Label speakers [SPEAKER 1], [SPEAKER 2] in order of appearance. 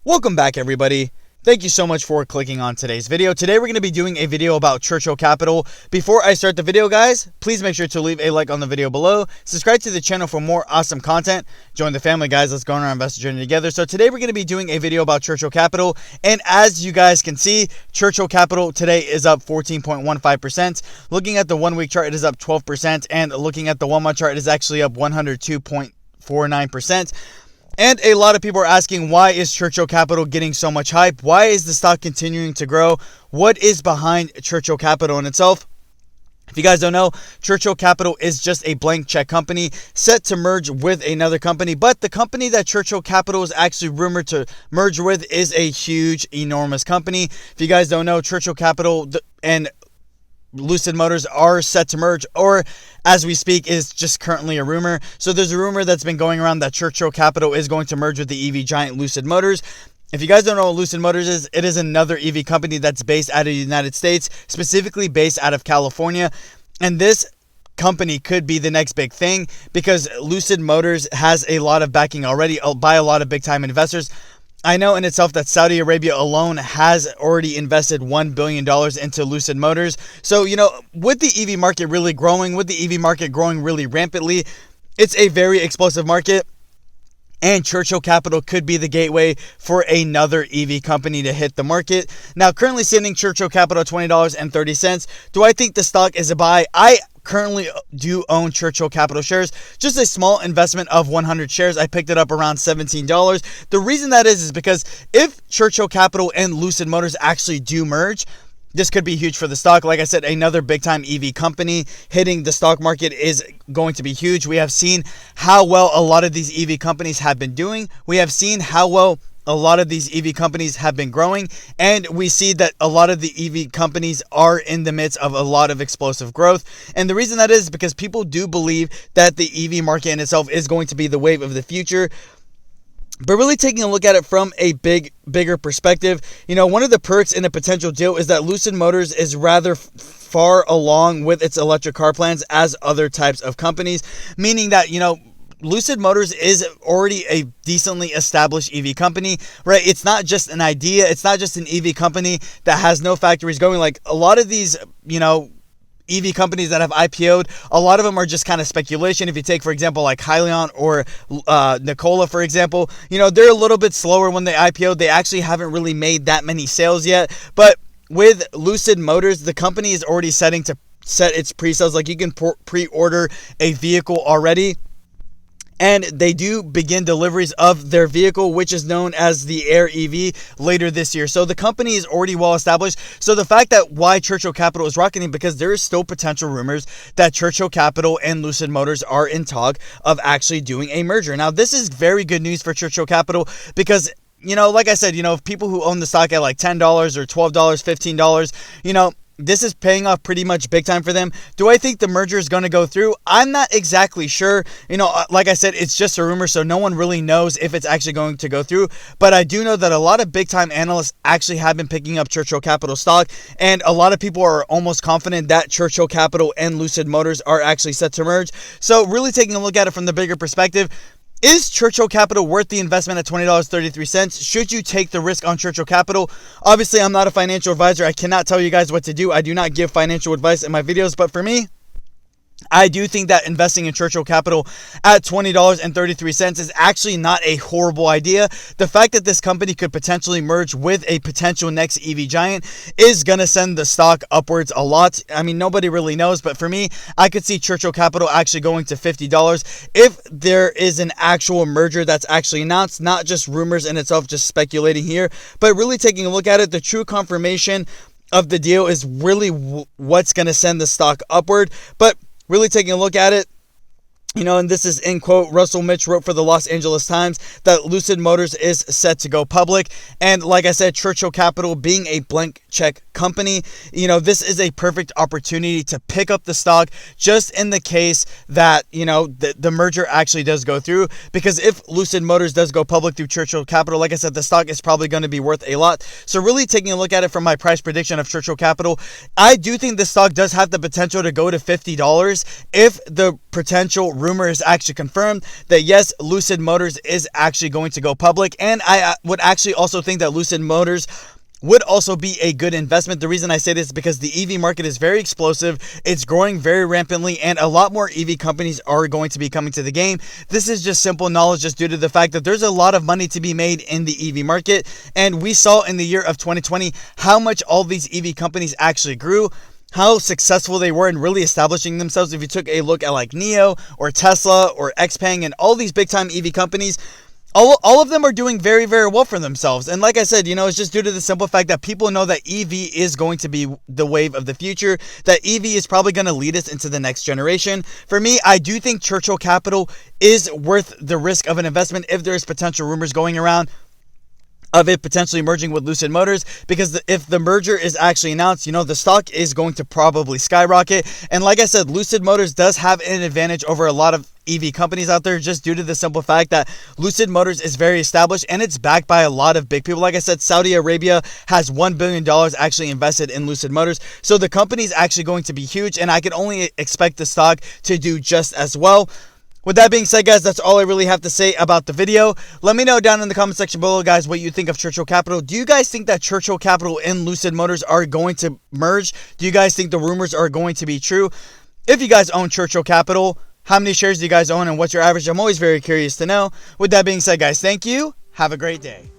[SPEAKER 1] Welcome back, everybody. Thank you so much for clicking on today's video. Today we're going to be doing a video about Churchill Capital. Before I start the video, guys, please make sure to leave a like on the video below. Subscribe to the channel for more awesome content. Join the family, guys. Let's go on our investor journey together. So today we're going to be doing a video about Churchill Capital. And as you guys can see, Churchill Capital today is up 14.15%. Looking at the 1 week chart, it is up 12%. And looking at the 1 month chart, it is actually up 102.49%. And a lot of people are asking, why is Churchill Capital getting so much hype? Why is the stock continuing to grow? What is behind Churchill Capital in itself? If you guys don't know, Churchill Capital is just a blank check company set to merge with another company. But the company that Churchill Capital is actually rumored to merge with is a huge, enormous company. If you guys don't know, Churchill Capital and Lucid Motors are set to merge, or as we speak is just currently a rumor. So there's a rumor that's been going around that Churchill Capital is going to merge with the EV giant Lucid Motors. If you guys don't know what Lucid Motors is, it is another EV company that's based out of the United States, specifically based out of California. And this company could be the next big thing because Lucid Motors has a lot of backing already by a lot of big time investors. I know in itself that Saudi Arabia alone has already invested $1 billion into Lucid Motors. So, with the EV market really growing, with the EV market growing really rampantly, it's a very explosive market. And Churchill Capital could be the gateway for another EV company to hit the market. Now, currently sitting Churchill Capital at $20.30. Do I think the stock is a buy? I currently do own Churchill Capital shares, just a small investment of 100 shares. I picked it up around $17. The reason that is because if Churchill Capital and Lucid Motors actually do merge, this could be huge for the stock. Like I said, another big time EV company hitting the stock market is going to be huge. We have seen how well a lot of these EV companies have been doing. We have seen how well a lot of these EV companies have been growing, and we see that a lot of the EV companies are in the midst of a lot of explosive growth. And the reason that is because people do believe that the EV market in itself is going to be the wave of the future. But really taking a look at it from a bigger perspective, one of the perks in a potential deal is that Lucid Motors is rather far along with its electric car plans as other types of companies, meaning that, Lucid Motors is already a decently established EV company, right? It's not just an idea. It's not just an EV company that has no factories going. Like a lot of these, EV companies that have IPO'd, a lot of them are just kind of speculation. If you take, for example, like Hyliion or Nikola, for example, they're a little bit slower when they IPO'd. They actually haven't really made that many sales yet. But with Lucid Motors, the company is already setting to set its pre-sales. Like you can pre-order a vehicle already. And they do begin deliveries of their vehicle, which is known as the Air EV, later this year. So the company is already well established. So the fact that why Churchill Capital is rocketing, because there is still potential rumors that Churchill Capital and Lucid Motors are in talk of actually doing a merger. Now, this is very good news for Churchill Capital because, like I said, if people who own the stock at like $10 or $12, $15, this is paying off pretty much big time for them. Do I think the merger is going to go through? I'm not exactly sure. Like I said, it's just a rumor, so no one really knows if it's actually going to go through. But I do know that a lot of big time analysts actually have been picking up Churchill Capital stock, and a lot of people are almost confident that Churchill Capital and Lucid Motors are actually set to merge. So really taking a look at it from the bigger perspective, is Churchill Capital worth the investment at $20.33? Should you take the risk on Churchill Capital? Obviously, I'm not a financial advisor. I cannot tell you guys what to do. I do not give financial advice in my videos, but for me, I do think that investing in Churchill Capital at $20.33 is actually not a horrible idea. The fact that this company could potentially merge with a potential next EV giant is going to send the stock upwards a lot. I mean, nobody really knows, but for me, I could see Churchill Capital actually going to $50 if there is an actual merger that's actually announced, not just rumors in itself, just speculating here, but really taking a look at it. The true confirmation of the deal is really what's going to send the stock upward. But really taking a look at it, and this is in quote, Russell Mitch wrote for the Los Angeles Times that Lucid Motors is set to go public. And like I said, Churchill Capital being a blank check company, this is a perfect opportunity to pick up the stock just in the case that, the merger actually does go through. Because if Lucid Motors does go public through Churchill Capital, like I said, the stock is probably going to be worth a lot. So really taking a look at it from my price prediction of Churchill Capital, I do think the stock does have the potential to go to $50 if the potential rumor is actually confirmed that yes, Lucid Motors is actually going to go public. And I would actually also think that Lucid Motors would also be a good investment. The reason I say this is because the EV market is very explosive. It's growing very rampantly, and a lot more EV companies are going to be coming to the game. This is just simple knowledge just due to the fact that there's a lot of money to be made in the EV market. And we saw in the year of 2020 how much all these EV companies actually grew, how successful they were in really establishing themselves. If you took a look at like NIO or Tesla or XPeng and all these big time EV companies, all of them are doing very, very well for themselves. And like I said, it's just due to the simple fact that people know that EV is going to be the wave of the future, that EV is probably going to lead us into the next generation. For me, I do think Churchill Capital is worth the risk of an investment if there's potential rumors going around of it potentially merging with Lucid Motors, because if the merger is actually announced, the stock is going to probably skyrocket. And like I said, Lucid Motors does have an advantage over a lot of EV companies out there just due to the simple fact that Lucid Motors is very established and it's backed by a lot of big people. Like I said, Saudi Arabia has $1 billion actually invested in Lucid Motors. So the company is actually going to be huge, and I can only expect the stock to do just as well. With that being said, guys, that's all I really have to say about the video. Let me know down in the comment section below, guys, what you think of Churchill Capital. Do you guys think that Churchill Capital and Lucid Motors are going to merge? Do you guys think the rumors are going to be true? If you guys own Churchill Capital, how many shares do you guys own and what's your average? I'm always very curious to know. With that being said, guys, thank you. Have a great day.